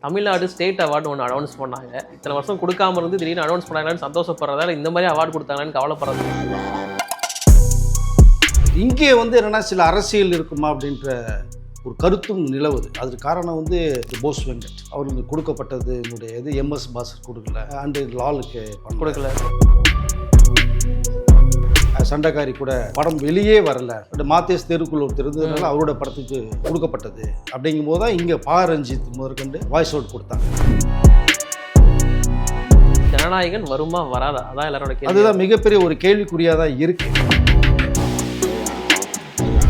Tamil Nadu state award ஒன்று announce பண்ணாங்க. இத்தனை வருஷம் கொடுக்காம இருந்து திடீர்னு அனௌன்ஸ் பண்ணாங்கன்னு சந்தோஷப்படுறதால இந்த மாதிரி அவார்டு கொடுத்தாங்கன்னு கவலைப்படுறது. இங்கே வந்து என்னன்னா சில அரசியல் இருக்குமா அப்படின்ற ஒரு கருத்தும் நிலவுது. அதுக்கு காரணம் வந்து போஸ் வெங்கட் அவருக்கு கொடுக்கப்பட்டது என்னுடைய இது எம்எஸ் பாஸ்கர் கொடுக்கல, அண்டு லாலுக்கு கொடுக்கல, சண்டைக்காரி கூட படம் வெளியே வரல, பட் மாத்தேஸ் தெருக்குள்ள ஒருத்தர் இருந்ததுனால அவரோட படத்துக்கு கொடுக்கப்பட்டது. அப்படிங்கும் போது தான் இங்கே பா ரஞ்சித் முதற்கண்டு வாய்ஸ் அவுட் கொடுத்தாங்க. ஜனநாயகன் வருமா வராதா அதான் எல்லாரோட கேள்வி. அதுதான் மிகப்பெரிய ஒரு கேள்விக்குறியாக தான் இருக்கு.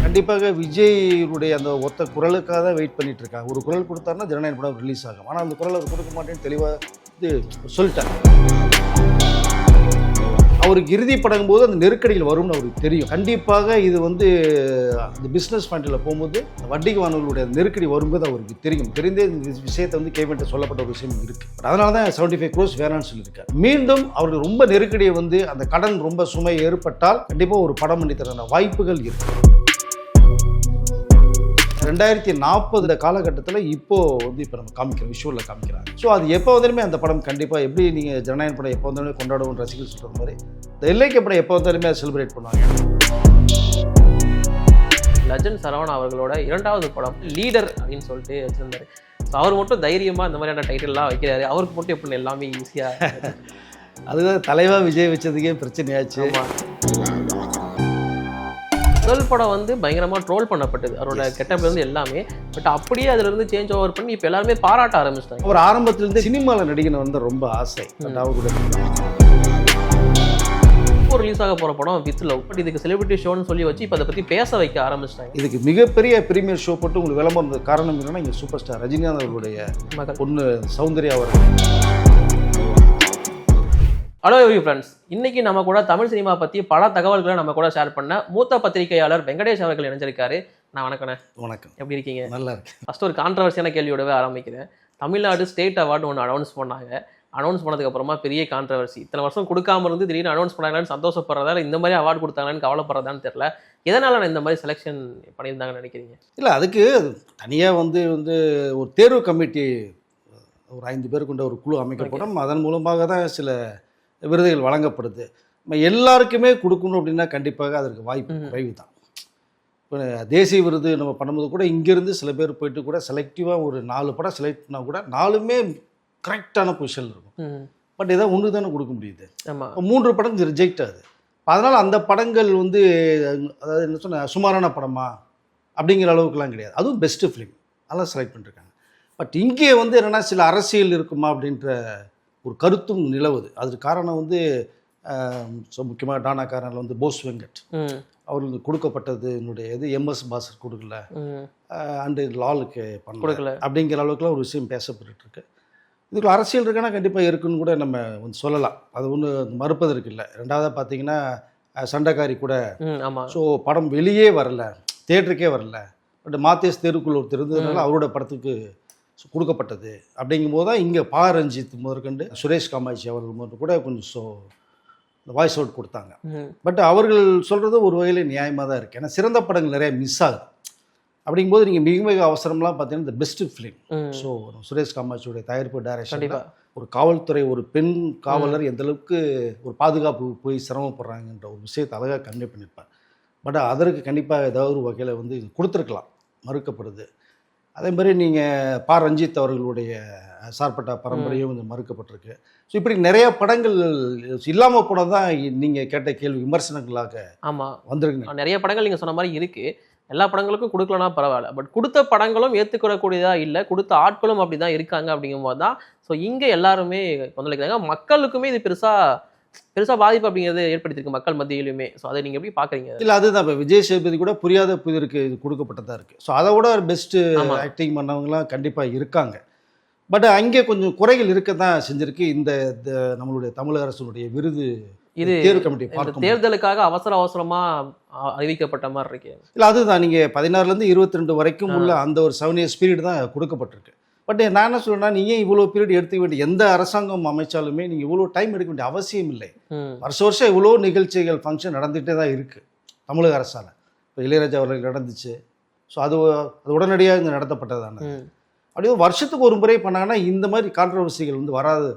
கண்டிப்பாக விஜய்னுடைய அந்த ஒத்த குரலுக்காக தான் வெயிட் பண்ணிட்டு இருக்காங்க. ஒரு குரல் கொடுத்தாருன்னா ஜனநாயக படம் ரிலீஸ் ஆகும். ஆனால் அந்த குரல் அவர் கொடுக்க மாட்டேன்னு தெளிவாக இது சொல்லிட்டாங்க. அவருக்கு இறுதி படங்கும் போது அந்த நெருக்கடிகள் வரும்னு அவருக்கு தெரியும். கண்டிப்பாக இது வந்து அந்த பிஸ்னஸ் பாயிண்டில் போகும்போது வட்டிக்கு வானவர்களுடைய நெருக்கடி வரும்போது அவருக்கு தெரியும். தெரிந்தே இந்த விஷயத்தை வந்து கேபினெட்டை சொல்லப்பட்ட ஒரு விஷயம் இருக்குது. அதனால தான் 75 crores வேணான்னு சொல்லியிருக்காரு. மீண்டும் அவருக்கு ரொம்ப நெருக்கடியை வந்து அந்த கடன் ரொம்ப சுமை ஏற்பட்டால் கண்டிப்பாக ஒரு படம் பண்ணி தரான வாய்ப்புகள் இருக்குது. 2040 காலகட்டத்தில் இப்போது வந்து இப்போ நம்ம காமிக்கிறோம், விஷுவலில் காமிக்கிறாங்க. ஸோ அது எப்போ வந்தாலுமே அந்த படம் கண்டிப்பாக எப்படி நீங்கள் ஜனநாயக படம் எப்போ வந்தாலுமே கொண்டாடுவோம் ரசிகர்கள் சொல்கிற மாதிரி இந்த எல்லைக்கு படம் எப்போ வந்தாலுமே அதை செலிப்ரேட் பண்ணுவாங்க. லெஜண்ட் சரவணா அவர்களோட 2வது படம் லீடர் அப்படின்னு சொல்லிட்டு வச்சுருந்தாரு. ஸோ அவர் மட்டும் தைரியமாக இந்த மாதிரியான டைட்டில்லாம் வைக்கிறாரு. அவருக்கு மட்டும் எப்படி எல்லாமே ஈஸியாக அதுதான் தலைவா விஜய் வச்சதுக்கே பிரச்சனையாச்சு. முதல் படம் வந்து பயங்கரமாக ட்ரோல் பண்ணப்பட்டது அவரோட கெட்டப்லேருந்து எல்லாமே. பட் அப்படியே அதுலேருந்து சேஞ்ச் ஓவர் பண்ணி இப்போ எல்லாருமே பாராட்ட ஆரம்பிச்சிட்டாங்க. அவர் ஆரம்பத்திலேருந்து சினிமாவில் நடிக்கணும் வந்து ரொம்ப ஆசை. பட் அவர் கூட இப்போ ரிலீஸ் ஆக போகிற படம் வித் லவ். பட் இதுக்கு செலிபிரிட்டி ஷோன்னு சொல்லி வச்சு இப்போ அதை பற்றி பேச வைக்க ஆரம்பிச்சிட்டாங்க. இதுக்கு மிகப்பெரிய பிரீமியர் ஷோ போட்டு உங்களுக்கு விளம்பரம் காரணம் என்னன்னா இங்கே சூப்பர் ஸ்டார் ரஜினிகாந்த் அவர்களுடைய பொண்ணு சௌந்தர்யா அவர்கள். ஹலோ ஃப்ரெண்ட்ஸ், இன்னைக்கு நம்ம கூட தமிழ் சினிமா பற்றி பல தகவல்களை நம்ம கூட ஷேர் பண்ண மூத்த பத்திரிகையாளர் வெங்கடேஷ் அவர்கள் இணைஞ்சிருக்காரு. நான் வணக்கண்ணே. வணக்கம். எப்படி இருக்கீங்க? நல்லா இருக்கு. ஃபர்ஸ்ட் ஒரு கான்ட்ரவர்சியான கேள்வியோடவே ஆரம்பிக்கிறேன். தமிழ்நாடு ஸ்டேட் அவார்டு ஒன்று அனௌன்ஸ் பண்ணாங்க. அனௌன்ஸ் பண்ணதுக்கு அப்புறமா பெரிய கான்ட்ரவர்சி. இத்தனை வருஷம் கொடுக்காம இருந்து திடீர்னு அனௌன்ஸ் பண்ணாங்கன்னு சந்தோஷப்படுறதால இந்த மாதிரி அவார்டு கொடுத்தாங்கன்னு கவலைப்படுறதான்னு தெரியல. எதனால நான் இந்த மாதிரி செலெக்ஷன் பண்ணியிருந்தாங்கன்னு நினைக்கிறீங்க? இல்லை, அதுக்கு தனியாக வந்து ஒரு தேர்வு கமிட்டி ஒரு 5 பேர் கொண்ட ஒரு குழு அமைக்கப்படும். அதன் மூலமாக தான் சில விருதுகள் வழங்கப்படுது. நம்ம எல்லாருக்குமே கொடுக்கணும் அப்படின்னா கண்டிப்பாக அதற்கு வாய்ப்பு குறைவு தான். இப்போ தேசிய விருது நம்ம பண்ணும்போது கூட இங்கேருந்து சில பேர் போயிட்டு கூட செலக்டிவாக ஒரு 4 படம் செலக்ட் பண்ணால் கூட 4மே கரெக்டான பொசிஷன் இருக்கும். பட் இதை ஒன்று தானே கொடுக்க முடியுது. 3 படம் ரிஜெக்ட் ஆகுது. அதனால் அந்த படங்கள் வந்து அதாவது என்ன சொன்ன சுமாரான படமா அப்படிங்கிற அளவுக்குலாம் கிடையாது. அதுவும் பெஸ்ட்டு ஃபிலிம் அதெல்லாம் செலக்ட் பண்ணிருக்காங்க. பட் இங்கே வந்து என்னென்னா சில அரசியல் இருக்குமா அப்படின்ற ஒரு கருத்தும் நிலவுது. அதுக்கு காரணம் வந்து முக்கியமாக டானாக்காரனில் வந்து போஸ் வெங்கட் அவருக்கு கொடுக்கப்பட்டது என்னுடைய இது எம்எஸ் பாஸ்கர் கொடுக்கல, அண்டு லாலுக்கு பண்ணல அப்படிங்கிற அளவுக்குலாம் ஒரு விஷயம் பேசப்பட்டு இருக்கு. இதுக்குள்ள அரசியல் இருக்குன்னா கண்டிப்பாக இருக்குன்னு கூட நம்ம வந்து சொல்லலாம். அது ஒன்று மறுப்பதற்கு இல்லை. 2வதாக பார்த்தீங்கன்னா சண்டைக்காரி கூட ஸோ படம் வெளியே வரல, தியேட்டருக்கே வரல, பட் மாத்தேஸ் தெருக்குள்ள ஒருத்தர் இருந்ததுனால அவரோட படத்துக்கு கொடுக்கப்பட்டது. அப்படிங்கும் போது தான் இங்கே பா ரஞ்சித் முதற்கண்டு சுரேஷ் காமாட்சி அவர்கள் கூட கொஞ்சம் வாய்ஸ் அவுட் கொடுத்தாங்க. பட் அவர்கள் சொல்கிறது ஒரு வகையில் நியாயமாக தான் இருக்குது. ஏன்னா சிறந்த படங்கள் நிறைய மிஸ் ஆகுது. அப்படிங்கும்போது நீங்கள் மிக மிக அவசரம்லாம் பார்த்தீங்கன்னா இந்த பெஸ்ட்டு ஃபிலிம். ஸோ சுரேஷ் காமாட்சியுடைய தயாரிப்பு டைரக்ஷன் ஒரு காவல்துறை ஒரு பெண் காவலர் எந்தளவுக்கு ஒரு பாதுகாப்பு போய் சிரமப்படுறாங்கன்ற ஒரு விஷயத்தை அழகாக கன்வே பண்ணியிருப்பார். பட் அதற்கு கண்டிப்பாக ஏதாவது ஒரு வகையில் வந்து கொடுத்துருக்கலாம், மறுக்கப்படுது. அதே மாதிரி நீங்கள் பா ரஞ்சித் அவர்களுடைய சார்பட்ட பரம்பரையும் வந்து மறுக்கப்பட்டிருக்கு. ஸோ இப்படி நிறைய படங்கள் இல்லாமல் போனால் தான் நீங்கள் கேட்ட கேள்வி விமர்சனங்களாக வந்திருக்கு. நிறைய படங்கள் நீங்கள் சொன்ன மாதிரி இருக்குது. எல்லா படங்களுக்கும் கொடுக்கலனா பரவாயில்ல. பட் கொடுத்த படங்களும் ஏற்றுக்கூடக்கூடியதாக இல்லை, கொடுத்த ஆட்களும் அப்படி தான் இருக்காங்க. அப்படிங்கும்போது தான் ஸோ இங்கே எல்லாருமே கொந்தளிக்கிறாங்க. மக்களுக்குமே இது பெருசாக பாதிப்பு அப்படிங்கிறது ஏற்படுத்தியிருக்கு மக்கள் மத்தியிலுமே. ஸோ அதை நீங்கள் எப்படி பார்க்குறீங்க? இல்லை, அதுதான் இப்போ விஜய் சேதுபதி கூட புரியாத புதிருக்கு இது கொடுக்கப்பட்டதாக இருக்குது. ஸோ அதை விட பெஸ்ட்டு ஆக்டிங் பண்ணவங்களாம் கண்டிப்பாக இருக்காங்க. பட் அங்கே கொஞ்சம் குறைகள் இருக்க தான் செஞ்சுருக்கு. இந்த நம்மளுடைய தமிழக அரசுடைய விருது இது தேர்வு கமிட்டி பார்க்க தேர்தலுக்காக அவசரமாக அறிவிக்கப்பட்ட மாதிரி இருக்கு. இல்லை, அதுதான் நீங்கள் 16லேருந்து 22 வரைக்கும் உள்ள அந்த ஒரு 7 years பீரியட் தான் கொடுக்கப்பட்டிருக்கு. பட் நான் என்ன சொல்றேன்னா, நீங்கள் இவ்வளோ பீரியட் எடுத்துக்க வேண்டிய எந்த அரசாங்கம் அமைச்சாலுமே நீங்கள் இவ்வளோ டைம் எடுக்க வேண்டிய அவசியம் இல்லை. வருஷம் இவ்வளோ நிகழ்ச்சிகள் ஃபங்க்ஷன் நடந்துகிட்டே தான் இருக்குது தமிழக அரசால். இப்போ இளையராஜா அவர்கள் நடந்துச்சு. ஸோ அது உடனடியாக இங்கே நடத்தப்பட்டதான. அப்படியே வருஷத்துக்கு ஒரு முறை பண்ணாங்கன்னா இந்த மாதிரி கான்ட்ரவர்சிகள் வந்து வராது,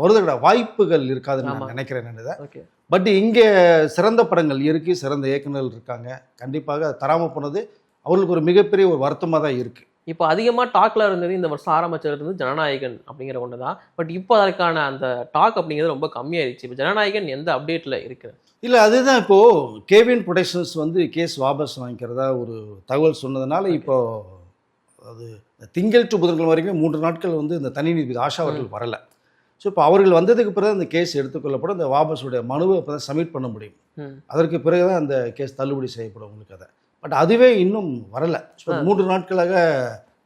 வருதுக்கிட வாய்ப்புகள் இருக்காதுன்னு ஆமா. நான் நினைக்கிறேன் நான். ஓகே. பட் இங்கே சிறந்த படங்கள் இருக்குது, சிறந்த இயக்குநர்கள் இருக்காங்க. கண்டிப்பாக தராமல் போனது அவர்களுக்கு ஒரு மிகப்பெரிய ஒரு வருத்தமாக தான் இருக்குது. இப்போ அதிகமாக டாக்ல இருந்தது இந்த வருஷம் ஆரம்பிச்சது இருந்து ஜனநாயகன் அப்படிங்கிற ஒன்று தான். பட் இப்போ அதற்கான அந்த டாக் அப்படிங்கிறது ரொம்ப கம்மியாயிருச்சு. இப்போ ஜனநாயகன் எந்த அப்டேட்ல இருக்கு? இல்லை, அதுதான் இப்போது கேவின் ப்ரொடக்ஷன்ஸ் வந்து கேஸ் வாபஸ் வாங்கிக்கிறதா ஒரு தகவல் சொன்னதுனால இப்போ அது திங்கள் டு புதன்கிழமை வரைக்கும் 3 நாட்கள் வந்து இந்த தனி நீதிபதி ஆஷா அவர்கள் வரலை. ஸோ இப்போ அவர்கள் வந்ததுக்கு பிறகு அந்த கேஸ் எடுத்துக்கொள்ளப்படும், அந்த வாபஸுடைய மனுவை இப்போ தான் சப்மிட் பண்ண முடியும். அதற்கு பிறகு தான் அந்த கேஸ் தள்ளுபடி செய்யப்படும் உங்களுக்கு. அதை பட் அதுவே இன்னும் வரலை. ஸோ 3 நாட்களாக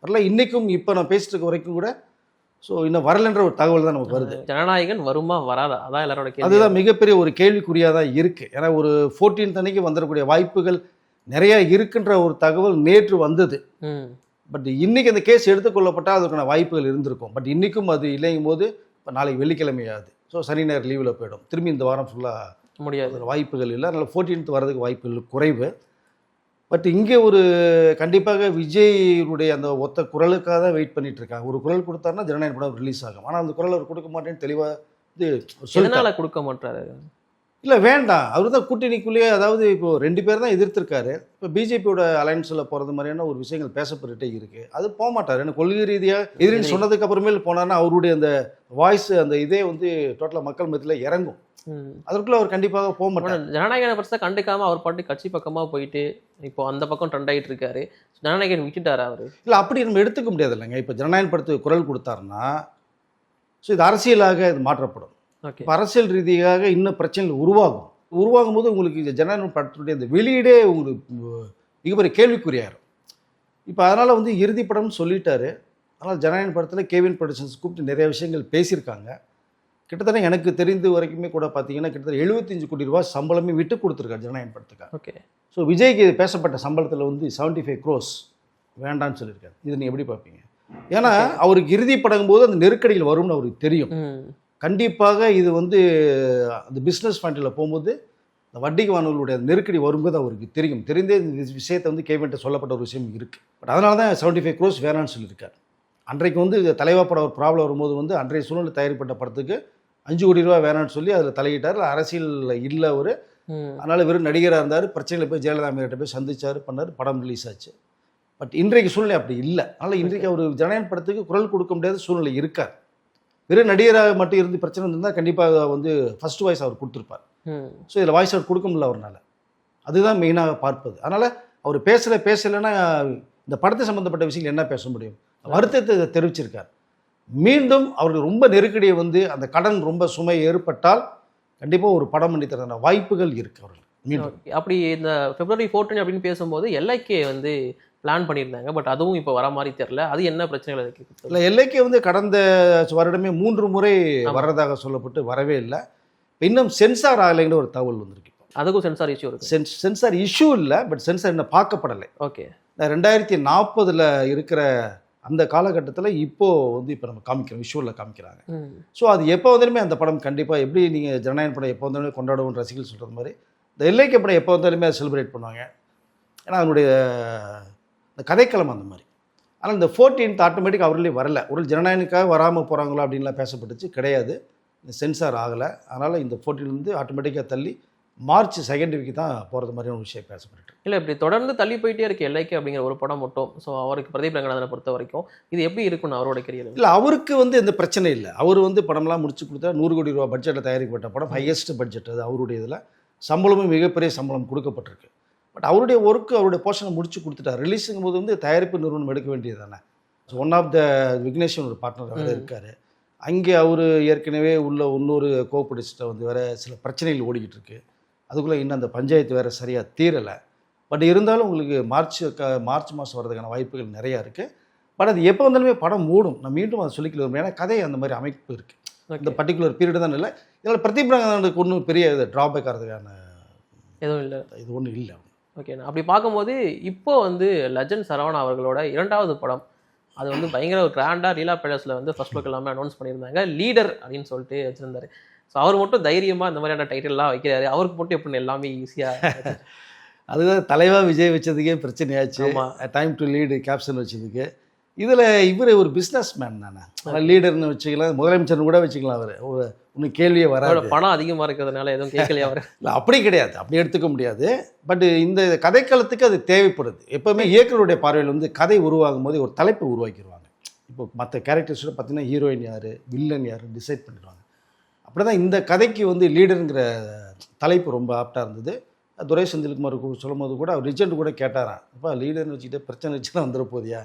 வரல. இன்றைக்கும் இப்போ நான் பேசிட்டு இருக்க வரைக்கும் கூட ஸோ இன்னும் வரலைன்ற ஒரு தகவல் தான் நமக்கு வருது. ஜனநாயகன் வருமா வராதா, அதான் எல்லாரோட கேள்வி. அதுதான் மிகப்பெரிய ஒரு கேள்விக்குறியாக தான் இருக்குது. ஏன்னா ஒரு 14th அன்னைக்கு வந்துடக்கூடிய வாய்ப்புகள் நிறைய இருக்குன்ற ஒரு தகவல் நேற்று வந்தது. பட் இன்னைக்கு அந்த கேஸ் எடுத்துக்கொள்ளப்பட்டால் அதுக்கான வாய்ப்புகள் இருந்திருக்கும். பட் இன்றைக்கும் அது இல்லைங்கும் போது இப்போ நாளைக்கு வெள்ளிக்கிழமையாகுது. ஸோ சனி ஞாயிறு லீவில் போயிடும். திரும்பி இந்த வாரம் ஃபுல்லாக முடியாது, வாய்ப்புகள் இல்லை. அதனால் 14th வரதுக்கு வாய்ப்புகள் குறைவு. பட் இங்கே ஒரு கண்டிப்பாக விஜய்னுடைய அந்த ஒத்த குரலுக்காக தான் வெயிட் பண்ணிட்டு இருக்காங்க. ஒரு குரல் கொடுத்தாருன்னா ஜனநாயக படம் ரிலீஸ் ஆகும். ஆனால் அந்த குரல் அவர் கொடுக்க மாட்டேன்னு தெளிவாக இது எதனால கொடுக்க மாட்டாரு? இல்லை வேண்டாம், அவர் தான் கூட்டணிக்குள்ளேயே, அதாவது இப்போ 2 பேர் தான் எதிர்த்திருக்காரு. இப்போ பிஜேபியோட அலைன்ஸில் போகிறது மாதிரியான ஒரு விஷயங்கள் பேசப்பட்டுட்டே இருக்குது. அது போக மாட்டார். ஏன்னா கொள்கை ரீதியாக எதிரின்னு சொன்னதுக்கு அப்புறமேல் போனார்னா அவருடைய அந்த வாய்ஸ் அந்த இதே வந்து டோட்டலாக மக்கள் மத்தியில் இறங்கும். அதற்குள்ள அவர் கண்டிப்பாக போக மாட்டார். ஜனநாயகனை பற்றி கண்டுக்காம அவர் பாட்டு கட்சி பக்கமாக போயிட்டு இப்போ அந்த பக்கம் ட்ரெண்ட் ஆகிட்டு இருக்காரு. ஜனநாயகன் விட்டுட்டாரு அவர். இல்லை, அப்படி நம்ம எடுத்துக்க முடியாது இல்லைங்க. இப்போ ஜனநாயகன் படத்துக்கு குரல் கொடுத்தாருன்னா ஸோ இது அரசியலாக இது மாற்றப்படும். இப்போ அரசியல் ரீதியாக இன்னும் பிரச்சனைகள் உருவாகும் போது உங்களுக்கு ஜனநாயகன் படத்துடைய இந்த வெளியீடே உங்களுக்கு மிகப்பெரிய கேள்விக்குறியாயிரும். இப்போ அதனால் வந்து இறுதி படம்னு சொல்லிட்டாரு. அதனால் ஜனநாயகன் படத்தில் கேவின் ப்ரொடக்ஷன்ஸ் கூப்பிட்டு நிறைய விஷயங்கள் பேசியிருக்காங்க. கிட்டத்தட்ட எனக்கு தெரிந்த வரைக்குமே கூட பார்த்தீங்கன்னா கிட்டத்தட்ட 75 கோடி ரூபாய் சம்பளமே விட்டு கொடுத்துருக்காரு ஜனநாயகன் படத்துக்காக. ஓகே. ஸோ விஜய்க்கு பேசப்பட்ட சம்பளத்தில் வந்து 75 crores வேண்டான்னு சொல்லியிருக்காரு. இது நீங்கள் எப்படி பார்ப்பீங்க? ஏன்னா அவருக்கு இறுதி படங்கும் போது அந்த நெருக்கடியில் வரும்னு அவருக்கு தெரியும். கண்டிப்பாக இது வந்து அந்த பிஸ்னஸ் ஃபண்டில் போகும்போது இந்த வட்டிக்கு வானவர்களுடைய நெருக்கடி வரும்போது அவருக்கு தெரியும். தெரிந்தே இந்த விஷயத்தை வந்து கேவின்ட்ட சொல்லப்பட்ட ஒரு விஷயம் இருக்குது. பட் அதனால தான் 75 crores வேணான்னு சொல்லியிருக்காரு. அன்றைக்கு வந்து தலைவா படம் ஒரு ப்ராப்ளம் வரும்போது வந்து அன்றைய சூழ்நிலை தயாரிப்பட்ட படத்துக்கு 5 கோடி ரூபா வேணான்னு சொல்லி அதில் தலையிட்டார். அரசியலில் இல்லை அவர். அதனால் வெறும் நடிகராக இருந்தார். பிரச்சனையில் போய் ஜெயலலிதா அம்மையார்ட்ட போய் சந்திச்சார், பண்ணார், படம் ரிலீஸ் ஆச்சு. பட் இன்றைக்கு சூழ்நிலை அப்படி இல்லை. அதனால் இன்றைக்கு அவர் ஜனநாயகன் படத்துக்கு குரல் கொடுக்க முடியாத சூழ்நிலை இருக்கார். வெறும் நடிகராக மட்டும் இருந்து பிரச்சனை இருந்தால் கண்டிப்பாக வந்து ஃபர்ஸ்ட் வாய்ஸ் அவர் கொடுத்துருப்பார். ஸோ இதில் வாய்ஸ் அவர் கொடுக்க முடியல அவரால். அதுதான் மெயினாக பார்ப்பது. அதனால் அவர் பேசலைன்னா இந்த படத்தை சம்மந்தப்பட்ட விஷயங்கள் என்ன பேச முடியும்? வருத்தத்தை தெரிவிச்சிருக்கார். மீண்டும் அவருக்கு ரொம்ப நெருக்கடியை வந்து அந்த கடன் ரொம்ப சுமை ஏற்பட்டால் கண்டிப்பாக ஒரு படம் பண்ணி தரதான வாய்ப்புகள் இருக்குது அவர்கள். மீண்டும் அப்படி இந்த February 14 அப்படின்னு பேசும்போது எல்ஐகே வந்து பிளான் பண்ணியிருந்தாங்க. பட் அதுவும் இப்போ வர மாதிரி தெரியல. அது என்ன பிரச்சனைகள் இருக்கு? இல்லை, எல்ஐகே வந்து கடந்த வருடமே 3 முறை வர்றதாக சொல்லப்பட்டு வரவே இல்லை. இன்னும் சென்சார் ஆகலைங்கிற ஒரு தகவல் வந்திருக்கு. அதுக்கும் சென்சார் இஷ்யூ இருக்கு. சென்சார் இஷ்யூ இல்லை, பட் சென்சார் இன்னும் பார்க்கப்படலை. ஓகே. 2040 இருக்கிற அந்த காலகட்டத்தில் இப்போது வந்து இப்போ நம்ம காமிக்கிறோம், விஷுவலில் காமிக்கிறாங்க. ஸோ அது எப்போ வந்தாலுமே அந்த படம் கண்டிப்பாக எப்படி நீங்கள் ஜனநாயகன் படம் எப்போ வந்தாலுமே கொண்டாடுவோம் ரசிகர்கள் சொல்கிறது மாதிரி இந்த எல்ஐகே படம் எப்போ வந்தாலுமே அதை செலிப்ரேட் பண்ணுவாங்க. ஏன்னா அதனுடைய இந்த கதைக்களம் அந்த மாதிரி. ஆனால் இந்த 14th ஆட்டோமேட்டிக் அவர்களே வரல. ஒரு ஜனநாயகனுக்காக வராமல் போகிறாங்களா அப்படின்லாம் பேசப்பட்டுச்சு. கிடையாது, சென்சார் ஆகலை. அதனால் இந்த 14 ஆட்டோமேட்டிக்காக தள்ளி March 2nd வீக் தான் போகிறது மாதிரியான விஷயம் பேசப்பட்டு. இல்லை, இப்படி தொடர்ந்து தள்ளி போயிட்டே இருக்கு எல்ஐகே அப்படிங்கிற ஒரு படம் மட்டும். ஸோ அவருக்கு பிரதீப் ரங்கநாதனை பொறுத்த வரைக்கும் இது எப்படி இருக்குன்னு அவரோட கரியர்? இல்லை, அவருக்கு வந்து எந்த பிரச்சனை இல்லை. அவர் வந்து படம்லாம் முடிச்சு கொடுத்தா 100 கோடி ரூபா பட்ஜெட்டில் தயாரிக்கப்பட்ட படம், ஹையஸ்ட் பட்ஜெட். அது அவருடைய இதில் சம்பளமும் மிகப்பெரிய சம்பளம் கொடுக்கப்பட்டிருக்கு. பட் அவருடைய ஒர்க்கு அவருடைய போர்ஷனை முடிச்சு கொடுத்துட்டார். ரிலீஸுங்கும் போது வந்து தயாரிப்பு நிறுவனம் எடுக்க வேண்டியது தானே. ஸோ ஒன் ஆஃப் த விக்னேஷன் ஒரு பார்ட்னர் வேறு இருக்கார். அங்கே அவர் ஏற்கனவே உள்ள இன்னொரு கோஆர்டிஸ்ட்டை வந்து வேறு சில பிரச்சனைகள் ஓடிக்கிட்டு இருக்கு. அதுக்குள்ளே இன்னும் அந்த பஞ்சாயத்து வேறு சரியாக தீரலை. பட் இருந்தாலும் உங்களுக்கு மார்ச் மாதம் வர்றதுக்கான வாய்ப்புகள் நிறையா இருக்குது. பட் அது எப்போ வந்தாலுமே படம் மூடும். நான் மீண்டும் அதை சொல்லிக்கல. ஏன்னா கதை அந்த மாதிரி அமைப்பு இருக்குது. இந்த பர்டிகுலர் பீரியட் தான் இல்லை. இதனால் பிரதீப் ரங்கநாதனுக்கு ஒன்றும் பெரிய ட்ராபேக் ஆகிறதுக்கான எதுவும் இல்லை. இது ஒன்றும் இல்லை. ஓகே. அப்படி பார்க்கும்போது இப்போ வந்து லெஜண்ட் சரவணா அவர்களோட 2வது படம் அது வந்து பயங்கர ஒரு கிராண்டாக லீலா பேலஸில் வந்து ஃபர்ஸ்ட் லுக் எல்லாமே அனௌன்ஸ் பண்ணியிருந்தாங்க. லீடர் அப்படின்னு சொல்லிட்டு வச்சுருந்தாரு. ஸோ அவர் மட்டும் தைரியமாக இந்த மாதிரியான டைட்டில்லாம் வைக்கிறாரு. அவருக்கு மட்டும் எப்படி எல்லாமே ஈஸியாக அதுதான் தலைவா விஜய் வச்சதுக்கே பிரச்சனையாச்சு. டைம் டு லீடு கேப்ஷன் வச்சதுக்கு இதில் இவர் ஒரு பிஸ்னஸ் மேன் தானே, லீடர்னு வச்சுக்கலாம், முதலமைச்சர்னு கூட வச்சுக்கலாம். அவர் ஒன்றும் கேள்வியே வராது. பணம் அதிகமாக இருக்கிறதுனால எதுவும் கேட்கலையா அவர்? இல்லை அப்படி கிடையாது, அப்படி எடுத்துக்க முடியாது. பட் இந்த கதைக்களத்துக்கு அது தேவைப்படுது. எப்போவுமே இயக்குனருடைய பார்வையில் வந்து கதை உருவாகும் போது ஒரு தலைப்பை உருவாக்கிடுவாங்க. இப்போ மற்ற கேரக்டர்ஸோட பார்த்தீங்கன்னா ஹீரோயின் யார், வில்லன் யார் டிசைட் பண்ணிடுவாங்க. அப்படி தான் இந்த கதைக்கு வந்து லீடருங்கிற தலைப்பு ரொம்ப ஆப்டாக இருந்தது. துரை செந்தில்குமார் சொல்லும் போது கூட அவர் ரிஜெண்ட் கூட கேட்டாராம், அப்போ லீடர்னு வச்சுக்கிட்டு பிரச்சனை வச்சுலாம் வந்துட போதியா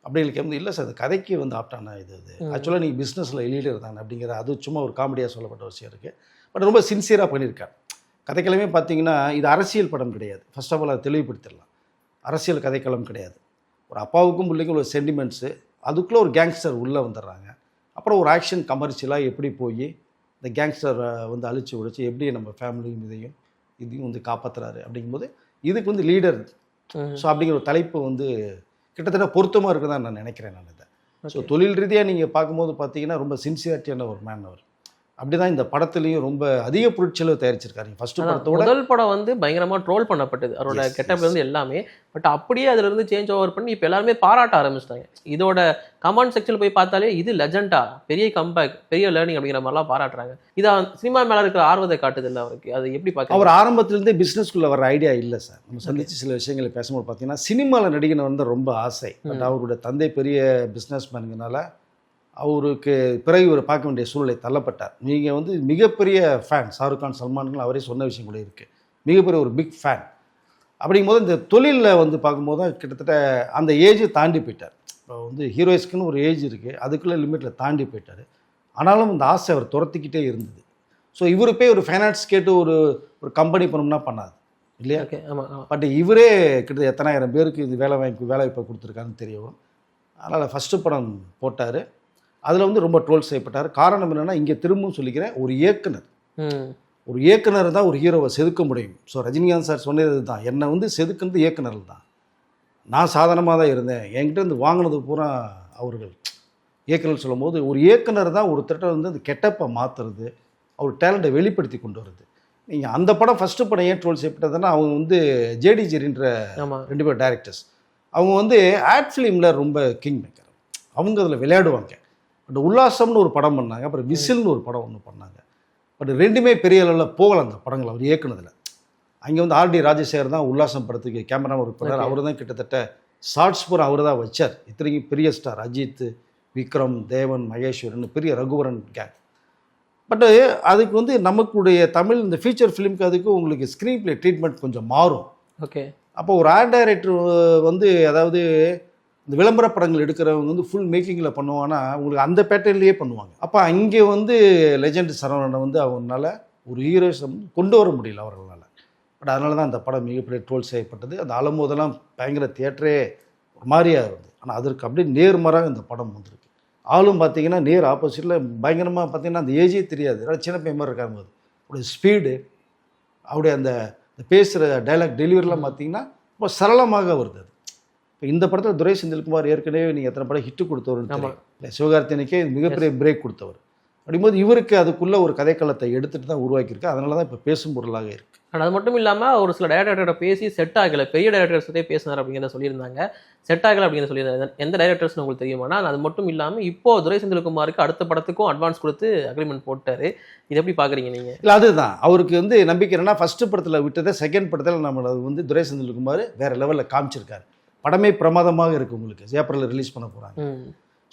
அப்படின்னு கேட்கும்போது, இல்லை சார், கதைக்கு வந்து ஆப்டான இது ஆக்சுவலாக நீங்கள் பிஸ்னஸில் லீடர் தானே அப்படிங்கிற அது சும்மா ஒரு காமெடியாக சொல்லப்பட்ட விஷயம் இருக்குது. பட் ரொம்ப சின்சியராக பண்ணியிருக்கார். கதைக்களமே பார்த்தீங்கன்னா இது அரசியல் படம் கிடையாது. ஃபர்ஸ்ட் ஆஃப் ஆல் அதை தெளிவுபடுத்திடலாம். அரசியல் கதைக்களம் கிடையாது. ஒரு அப்பாவுக்கும் பிள்ளைக்கும் ஒரு சென்டிமெண்ட்ஸு, அதுக்குள்ளே ஒரு கேங்ஸ்டர் உள்ளே வந்துடுறாங்க. அப்புறம் ஒரு ஆக்ஷன் கமர்ஷியலாக எப்படி போய் இந்த கேங்ஸ்டரை வந்து அழிச்சு உடைச்சு எப்படி நம்ம ஃபேமிலியும் இதையும் வந்து காப்பாற்றுறாரு அப்படிங்கும்போது இதுக்கு வந்து லீடர் ஸோ அப்படிங்கிற ஒரு தலைப்பு வந்து கிட்டத்தட்ட பொருத்தமாக இருக்குதான் நான் நினைக்கிறேன். நான் இதை ஸோ தொழில் ரீதியாக நீங்கள் பார்க்கும்போது பார்த்தீங்கன்னா ரொம்ப சின்சியாரிட்டியான ஒரு மேன் அவர். அப்படி தான் இந்த படத்துலையும் ரொம்ப அதிக பொருட்செலவு தயாரிச்சிருக்காரு. ஃபர்ஸ்ட் படத்தோட முதல் படம் வந்து பயங்கரமாக ட்ரோல் பண்ணப்பட்டது, அவரோட கெட்டப்ல இருந்து எல்லாமே. பட் அப்படியே அதுல இருந்து சேஞ்ச் ஓவர் பண்ணி இப்போ எல்லாருமே பாராட்ட ஆரம்பிச்சிட்டாங்க. இதோட கமெண்ட் செக்ஷன் போய் பார்த்தாலே இது லெஜெண்டா, பெரிய கம்பேக், பெரிய லேர்னிங் அப்படிங்கிற மாதிரிலாம் பாராட்டுறாங்க. இது சினிமா மேலே இருக்கிற ஆர்வத்தை காட்டுது இல்லை அவருக்கு? அது எப்படி பார்க்க? அவர் ஆரம்பத்திலேருந்தே பிஸ்னஸ்க்குள்ளே வர ஐடியா இல்லை சார். நம்ம சந்திச்சு சில விஷயங்களை பேசும்போது பார்த்தீங்கன்னா சினிமாவில் நடிகனை வந்து ரொம்ப ஆசை. பட் அவரோட தந்தை பெரிய பிஸ்னஸ் மேனுங்கனால அவருக்கு பிறகு இவர் பார்க்க வேண்டிய சூழ்நிலை தள்ளப்பட்டார். நீங்கள் வந்து மிகப்பெரிய ஃபேன், ஷாருக் கான், சல்மான்கள் அவரே சொன்ன விஷயம் கூட இருக்குது, மிகப்பெரிய ஒரு பிக் ஃபேன். அப்படிங்கும்போது இந்த தொழிலில் வந்து பார்க்கும்போது தான் கிட்டத்தட்ட அந்த ஏஜை தாண்டி போயிட்டார். இப்போ வந்து ஹீரோயிஸ்க்குன்னு ஒரு ஏஜ் இருக்குது, அதுக்குள்ளே லிமிட்டில் தாண்டி போயிட்டார். ஆனாலும் இந்த ஆசை அவர் துரத்திக்கிட்டே இருந்தது. ஸோ இவரு போய் ஒரு ஃபைனான்ஸ் கேட்டு ஒரு கம்பெனி பண்ணணும்னா பண்ணாது இல்லையா? பட் இவரே கிட்டத்தட்ட எத்தனாயிரம் பேருக்கு இது வேலை வாய்ப்பை கொடுத்துருக்காருன்னு தெரியும். அதனால் ஃபஸ்ட்டு படம் போட்டார். அதில் வந்து ரொம்ப ட்ரோல் செய்யப்பட்டார். காரணம் என்னென்னா, இங்கே திரும்பவும் சொல்லிக்கிறேன், ஒரு இயக்குனர் தான் ஒரு ஹீரோவை செதுக்க முடியும். ஸோ ரஜினிகாந்த் சார் சொன்னது தான், என்னை வந்து செதுக்குனது இயக்குனர்கள் தான். நான் சாதாரணமாக தான் இருந்தேன், என்கிட்ட இருந்து வாங்கினது பூரா அவர்கள். இயக்குனர் சொல்லும் போது ஒரு இயக்குனர் தான் ஒருத்தட்ட வந்து அந்த கெட்டப்பை மாற்றுறது, அவர் டேலண்ட்டை வெளிப்படுத்தி கொண்டு வருது. நீங்கள் அந்த படம் ஃபஸ்ட்டு படம் ஏன் ட்ரோல் செய்யப்பட்டதுன்னா, அவங்க வந்து ஜேடி ஜெரின்ற 2 பேர் டைரக்டர்ஸ், அவங்க வந்து ஆட் ஃபிலிமில் ரொம்ப கிங் மேக்கர். அவங்க அதில் விளையாடுவாங்க. பட் உல்லாசம்னு ஒரு படம் பண்ணாங்க, அப்புறம் விசில்னு ஒரு படம் ஒன்று பண்ணாங்க. பட் ரெண்டுமே பெரிய அளவில் போகலாம் அந்த படங்கள் அவர் இயக்குனதில். அங்கே வந்து ஆர்டி ராஜசேகர் தான் உல்லாசம் படத்துக்கு கேமரா ஒர்க் பண்ணார். அவர் தான் கிட்டத்தட்ட ஷார்ட்ஸ் பூரா அவர் தான் வச்சார். இத்தனைக்கும் பெரிய ஸ்டார் அஜித், விக்ரம், தேவன், மகேஸ்வரன், பெரிய ரகுவரன் கேங். பட்டு அதுக்கு வந்து நமக்குடைய தமிழ் இந்த ஃபீச்சர் ஃபிலிம்க்கு அதுக்கு உங்களுக்கு ஸ்க்ரீன் பிளே ட்ரீட்மெண்ட் கொஞ்சம் மாறும். ஓகே. அப்போ ஒரு ஆர்ட் டைரக்டர் வந்து அதாவது இந்த விளம்பர படங்கள் எடுக்கிறவங்க வந்து ஃபுல் மேக்கிங்கில் பண்ணுவாங்கன்னா உங்களுக்கு அந்த பேட்டர்ன்லேயே பண்ணுவாங்க. அப்போ அங்கே வந்து லெஜெண்ட் சரவணனை வந்து அவங்களால ஒரு ஹீரோயிசம் கொண்டு வர முடியல அவர்களால். பட் அதனால தான் அந்த படம் மிகப்பெரிய ட்ரோல் செய்யப்பட்டது. அந்த அலம்போதெல்லாம் பயங்கர தியேட்டரே ஒரு மாதிரியாக இருந்தது. ஆனால் அதற்கு அப்படியே நேர்மாறாக இந்த படம் வந்திருக்கு. ஆளும் பார்த்தீங்கன்னா நேர் ஆப்போசிட்டில் பயங்கரமாக பார்த்தீங்கன்னா அந்த ஏஜே தெரியாது, ஏன்னா சின்ன பையன் மாதிரி இருக்காங்க. போது அவருடைய ஸ்பீடு, அவருடைய அந்த பேசுகிற டைலாக் டெலிவரிலாம் பார்த்தீங்கன்னா ரொம்ப சரளமாக வருது. அது இப்போ இந்த படத்தில் துரை செந்தில்குமார் ஏற்கனவே நீங்கள் எத்தனை படம் ஹிட்டு கொடுத்தவர், சிவகார்த்திகேயனுக்கே மிகப்பெரிய பிரேக் கொடுத்தவர். அப்படிங்கும்போது இவருக்கு அதுக்குள்ளே ஒரு கதைக்களத்தை எடுத்துகிட்டு தான் உருவாக்கியிருக்கு. அதனால தான் இப்போ பேசும் பொருளாக இருக்குது. ஆனால் அது மட்டும் இல்லாமல் ஒரு சில டைரக்டர்கிட்ட பேசி செட் ஆகலை, பெரிய டைரக்டர்ஸ்கிட்டே பேசினார் அப்படிங்கிறத சொல்லியிருந்தாங்க. செட் ஆகலை அப்படிங்கிற சொல்லியிருந்தாங்க. எந்த டைரக்டர்ஸ்னு உங்களுக்கு தெரியுமானா? அது மட்டும் இல்லாமல் இப்போது துரை செந்தில்குமாருக்கு அடுத்த படத்துக்கும் அட்வான்ஸ் கொடுத்து அக்ரிமெண்ட் போட்டார். இது எப்படி பார்க்குறீங்க நீங்கள்? இல்லை அதுதான் அவருக்கு வந்து நம்பிக்கை என்னன்னா, ஃபஸ்ட்டு படத்தில் விட்டதை செகண்ட் படத்தில் நம்மளை வந்து துரை செந்தில்குமார் வேறு லெவலில் காமிச்சிருக்காரு. படமே பிரமாதமாக இருக்குது. உங்களுக்கு ஏப்ரலில் ரிலீஸ் பண்ண போகிறாங்க.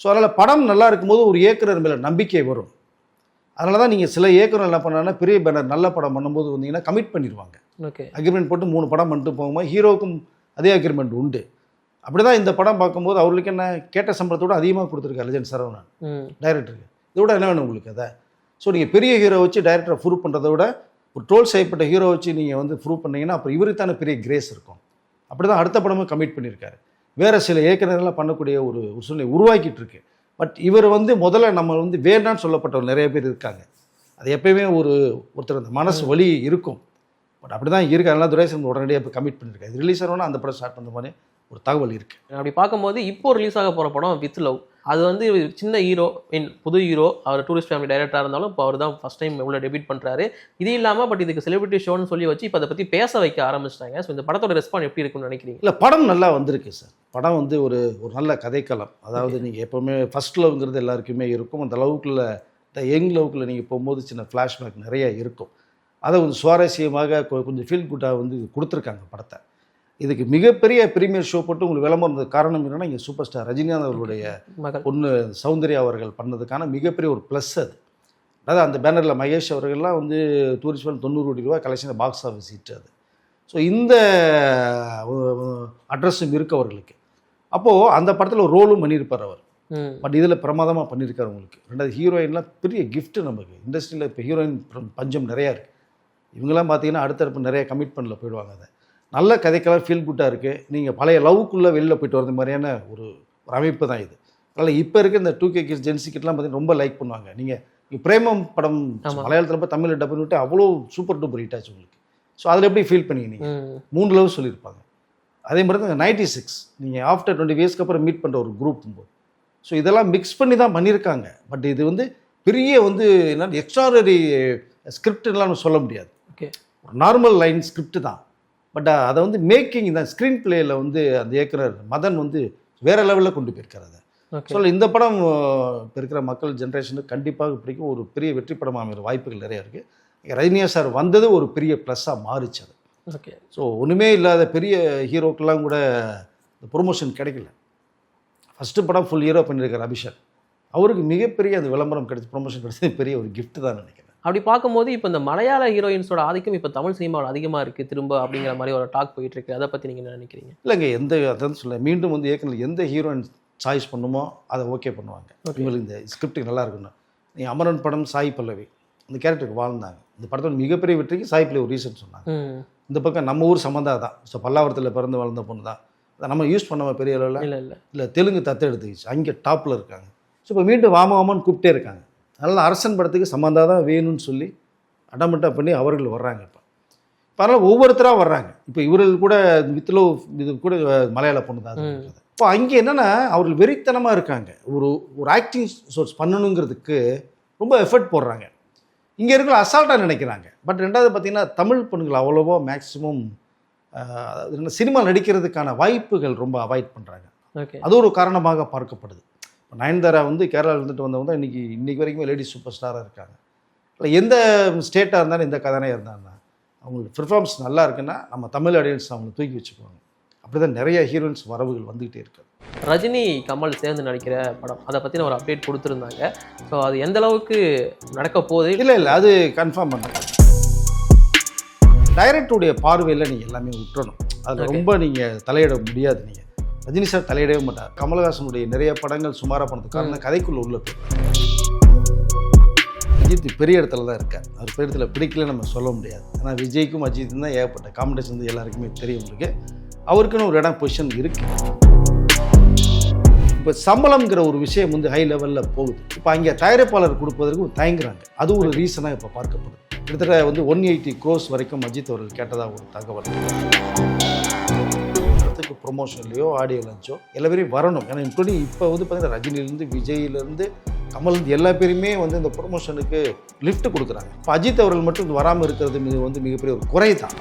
ஸோ அதனால் படம் நல்லா இருக்கும்போது ஒரு இயக்குனர் மேலே நம்பிக்கை வரும். அதனால தான் நீங்கள் சில இயக்குனர் என்ன பண்ணாங்கன்னா, பெரிய பேனர் நல்ல படம் பண்ணும்போது வந்தீங்கன்னா கமிட் பண்ணிடுவாங்க. ஓகே. அக்ரிமெண்ட் போட்டு 3 படம் பண்ணிட்டு போகும்போது ஹீரோவுக்கும் அதே அக்ரிமெண்ட் உண்டு. அப்படி தான் இந்த படம் பார்க்கும்போது அவருக்கு என்ன கேட்ட சம்பளத்தோடு அதிகமாக கொடுத்துருக்காரு லெஜெண்ட் சரவணன் டைரக்டருக்கு. இதோட என்ன வேணும் உங்களுக்கு? அதை ஸோ நீங்கள் பெரிய ஹீரோ வச்சு டைரக்டரை ப்ரூவ் பண்ணுறத விட ஒரு ட்ரோல் செய்யப்பட்ட ஹீரோ வச்சு நீங்கள் வந்து ப்ரூவ் பண்ணிங்கன்னா அப்புறம் இவருக்கு தானே பெரிய கிரேஸ் இருக்கும். அப்படி தான் அடுத்த படமும் கமிட் பண்ணியிருக்காரு. வேறு சில இயக்குநர்கள்லாம் பண்ணக்கூடிய ஒரு சூழ்நிலை உருவாக்கிட்டு இருக்கு. பட் இவர் வந்து முதல்ல நம்ம வந்து வேண்டான்னு சொல்லப்பட்டவர் நிறைய பேர் இருக்காங்க. அது எப்பயுமே ஒருத்தர் அந்த மனசு வலி இருக்கும். பட் அப்படி தான் இருக்குது. அதனால துரை செந்தில்குமார் உடனடியாக இப்போ கமிட் பண்ணியிருக்காரு. ரிலீஸ் ஆகணும்னா அந்த படம் ஸ்டார்ட் பண்ணுற மாதிரி ஒரு தகவல் இருக்குது. அப்படி பார்க்கும்போது இப்போ ரிலீஸ் ஆக போகிற படம் வித் லவ், அது வந்து சின்ன ஹீரோ புது ஹீரோ, அவர் டூரிஸ்ட் ஃபேமிலி டைரக்டராக இருந்தாலும் இப்போ அவர் தான் ஃபஸ்ட் டைம் இவ்வளோ டெபியூட் பண்ணுறாரு. இது இல்லாமல் பட் இதுக்கு செலிபிரிட்டி ஷோன்னு சொல்லி வச்சு இப்போ அதை பற்றி பேச வைக்க ஆரம்பிச்சிட்டாங்க. ஸோ இந்த படத்தோட ரெஸ்பான்ஸ் எப்படி இருக்குன்னு நினைக்கிறீங்க? இல்லை, படம் நல்லா வந்திருக்கு சார். படம் வந்து ஒரு நல்ல கதைக்களம். அதாவது நீங்கள் எப்போவுமே ஃபர்ஸ்ட் லவ்ங்கிறது எல்லாருக்குமே இருக்கும். அந்த லவ்க்குள்ள இந்த யங் லவ்க்குள்ள நீங்கள் போகும்போது சின்ன ஃப்ளாஷ்பேக் நிறைய இருக்கும். அதை கொஞ்சம் சுவாரஸ்யமாக கொஞ்சம் ஃபீல் குட்டாக வந்து கொடுத்துருக்காங்க படத்தை. இதுக்கு மிகப்பெரிய ப்ரீமியர் ஷோ போட்டு உங்களுக்கு விளம்பரம் காரணம் என்னென்னா, இங்கே சூப்பர் ஸ்டார் ரஜினிகாந்த் அவர்களுடைய பொண்ணு சௌந்தர்யா அவர்கள் பண்ணதுக்கான மிகப்பெரிய ஒரு ப்ளஸ் அது. அதாவது அந்த பேனரில் மகேஷ் அவர்கள்லாம் வந்து டூரிஸ்ட் ஃபேன் 90 கோடி ரூபா கலெக்ஷன் பாக்ஸ் ஆஃபீஸ் ஹிட் அது. ஸோ இந்த அட்ரஸும் இருக்கு அவர்களுக்கு. அப்போது அந்த படத்தில் ஒரு ரோலும் பண்ணியிருப்பார் அவர். பட் இதில் பிரமாதமாக பண்ணியிருக்காரு உங்களுக்கு. ரெண்டாவது ஹீரோயின்லாம் பெரிய கிஃப்ட்டு நமக்கு இண்டஸ்ட்ரியில். இப்போ ஹீரோயின் பஞ்சம் நிறையா இருக்குது. இவங்கெல்லாம் பார்த்தீங்கன்னா அடுத்தடுப்பு நிறைய கமிட்மெண்ட்டில் போயிடுவாங்க. அதை நல்ல கதைக்கெல்லாம் ஃபீல் குட்டாக இருக்குது. நீங்கள் பழைய லவ்க்குள்ளே வெளியில் போயிட்டு வரது மாதிரியான ஒரு அமைப்பு தான் இது. அதனால் இப்போ இருக்க இந்த 2K கிட்ஸ் ஜென்சி கிட்லாம் பார்த்தீங்கன்னா ரொம்ப லைக் பண்ணுவாங்க. நீங்கள் பிரேமம் படம் மலையாளத்தில் போய் தமிழில் டப்புன்னு விட்டு அவ்வளோ சூப்பர் டூப்பர் ஹிட் ஆச்சு உங்களுக்கு. ஸோ அதில் எப்படி ஃபீல் பண்ணீங்க? நீங்கள் 3 லவ் சொல்லியிருப்பாங்க. அதே மாதிரி தான் 96 நீங்கள் ஆஃப்டர் 20 இயர்ஸ்க்கு அப்புறம் மீட் பண்ணுற ஒரு குரூப் போது. ஸோ இதெல்லாம் மிக்ஸ் பண்ணி தான் பண்ணியிருக்காங்க. பட் இது வந்து பெரிய வந்து என்ன எக்ஸ்ட்ராடனரி ஸ்கிரிப்ட்லாம் சொல்ல முடியாது. ஓகே, ஒரு நார்மல் லைன் ஸ்கிரிப்ட் தான். பட் அதை வந்து மேக்கிங் தான் ஸ்க்ரீன் பிளேயில் வந்து அந்த இயக்குனர் மதன் வந்து வேறு லெவலில் கொண்டு போயிருக்காரு அதை. ஸோ இந்த படம் இப்போ இருக்கிற மக்கள் ஜென்ரேஷனுக்கு கண்டிப்பாக பிடிக்கும். ஒரு பெரிய வெற்றி படமாக அமைகிற வாய்ப்புகள் நிறையா இருக்குது. ரஜினியா சார் வந்தது ஒரு பெரிய ப்ளஸ்ஸாக மாறிச்சு அது. ஓகே, ஸோ ஒன்றுமே இல்லாத பெரிய ஹீரோக்கெல்லாம் கூட இந்த ப்ரொமோஷன் கிடைக்கல. ஃபஸ்ட்டு படம் ஃபுல் ஹீரோ பண்ணியிருக்கார் அபிஷேக். அவருக்கு மிகப்பெரிய அந்த விளம்பரம் கிடைச்சி ப்ரொமோஷன் கிடைச்சது பெரிய ஒரு கிஃப்ட் தான் நினைக்கிறேன். அப்படி பார்க்கும்போது இப்போ இந்த மலையாள ஹீரோயின்ஸோட ஆதிக்கம் இப்போ தமிழ் சினிமாவில் அதிகமாக இருக்குது திரும்ப அப்படிங்கிற மாதிரி ஒரு டாக் போயிட்டு இருக்கு. அதை பற்றி நீங்கள் என்ன நினைக்கிறீங்க? இல்லைங்க, அதான் சொல்ல மீண்டும் வந்து ஏற்கனவே எந்த ஹீரோயின் சாய்ஸ் பண்ணுமோ அதை ஓகே பண்ணுவாங்க. இவங்களுக்கு இந்த ஸ்கிரிப்ட் நல்லா இருக்குன்னு. நீங்கள் அமரன் படம் சாய் பல்லவி இந்த கேரக்டருக்கு வாழ்ந்தாங்க. இந்த படத்தோட மிகப்பெரிய வெற்றிக்கு சாய் பல்லவி ஒரு ரீசன் சொன்னாங்க. இந்த பக்கம் நம்ம ஊர் சம்மந்தா தான். ஸோ பல்லாவரத்தில் பிறந்து வளர்ந்த பொண்ணு தான். அதை நம்ம யூஸ் பண்ணாமல் பெரிய அளவில் இல்லை தெலுங்கு தத்து எடுத்துக்கிச்சு. அங்கே டாப்பில் இருக்காங்க. ஸோ இப்போ மீண்டும் வாமான்னு கூப்பிட்டே இருக்காங்க. அதனால் அரசன் படத்துக்கு சம்மந்தா தான் வேணும்னு சொல்லி அடமெண்ட்டாக பண்ணி அவர்கள் வர்றாங்க. இப்போ பரவாயில்ல, ஒவ்வொருத்தராக வர்றாங்க. இப்போ இவர்கள் கூட வித்லோ இது கூட மலையாள பொண்ணு தான். இப்போ அங்கே என்னென்னா அவர்கள் வெறித்தனமாக இருக்காங்க. ஒரு ஆக்டிங் சோர்ஸ் பண்ணணுங்கிறதுக்கு ரொம்ப எஃபர்ட் போடுறாங்க. இங்கே இருக்கிற அசால்ட்டாக நினைக்கிறாங்க. பட் ரெண்டாவது பார்த்திங்கன்னா தமிழ் பொண்ணுகள் அவ்வளோவா மேக்ஸிமம் சினிமா நடிக்கிறதுக்கான வாய்ப்புகள் ரொம்ப அவாய்ட் பண்ணுறாங்க. அது ஒரு காரணமாக பார்க்கப்படுது. நயன்தாரா வந்து கேரளாவில் இருந்துட்டு வந்தவங்க தான் இன்றைக்கி வரைக்குமே லேடிஸ் சூப்பர் ஸ்டாராக இருக்காங்க. இல்லை எந்த ஸ்டேட்டாக இருந்தாலும் எந்த கதனையாக இருந்தாங்கன்னா அவங்களுக்கு பெர்ஃபார்மன்ஸ் நல்லா இருக்குன்னா நம்ம தமிழ் ஆடியன்ஸ் அவங்களை தூக்கி வச்சுக்குவாங்க. அப்படி தான் நிறைய ஹீரோயின்ஸ் வரவுகள் வந்துக்கிட்டே இருக்காது. ரஜினி கமல் சேர்ந்து நடிக்கிற படம் அதை பற்றி ஒரு அப்டேட் கொடுத்துருந்தாங்க. ஸோ அது எந்த அளவுக்கு நடக்க போகுது? இல்லை அது கன்ஃபார்ம் பண்ண டைரக்டருடைய பார்வையில் நீங்கள் எல்லாமே விட்டுறணும். அதில் ரொம்ப நீங்கள் தலையிட முடியாது. நீங்கள் ரஜினி சார் தலையிடவே மாட்டார். கமல்ஹாசனுடைய நிறைய படங்கள் சுமாராக பண்ணதுக்கு காரணம் கதைக்குள்ளே உள்ள போய் அஜித் பெரிய இடத்துல தான் இருக்கார். அவர் பெரிய இடத்துல பிடிக்கல நம்ம சொல்ல முடியாது. ஆனால் விஜய்க்கும் அஜித்தும் தான் ஏகப்பட்ட காம்படிஷன் வந்து எல்லாருக்குமே தெரியும். உங்களுக்கு அவருக்குன்னு ஒரு இடம் பொசிஷன் இருக்குது. இப்போ சம்பளம்ங்கிற ஒரு விஷயம் வந்து ஹை லெவலில் போகுது. இப்போ அங்கே தயாரிப்பாளர் கொடுப்பதற்கு தயங்குறாங்க. அது ஒரு ரீசனாக இப்போ பார்க்கப்படுது. கிட்டத்தட்ட வந்து 180 crores வரைக்கும் அஜித் அவர்கள் கேட்டதாக ஒரு தகவல். ப்ரொமோஷன்லையோ ஆடியோ லஞ்சோ எல்லா பேரையும் வரணும். ஏன்னா இன்க்ளூடிங் இப்போ வந்து பார்த்தீங்கன்னா ரஜினிலேருந்து விஜயிலேருந்து கமல்லேருந்து எல்லா பேருமே வந்து இந்த ப்ரொமோஷனுக்கு லிஃப்ட் கொடுக்குறாங்க. இப்போ அஜித் அவர்கள் மட்டும் வராமல் இருக்கிறது வந்து மிகப்பெரிய ஒரு குறை தான்.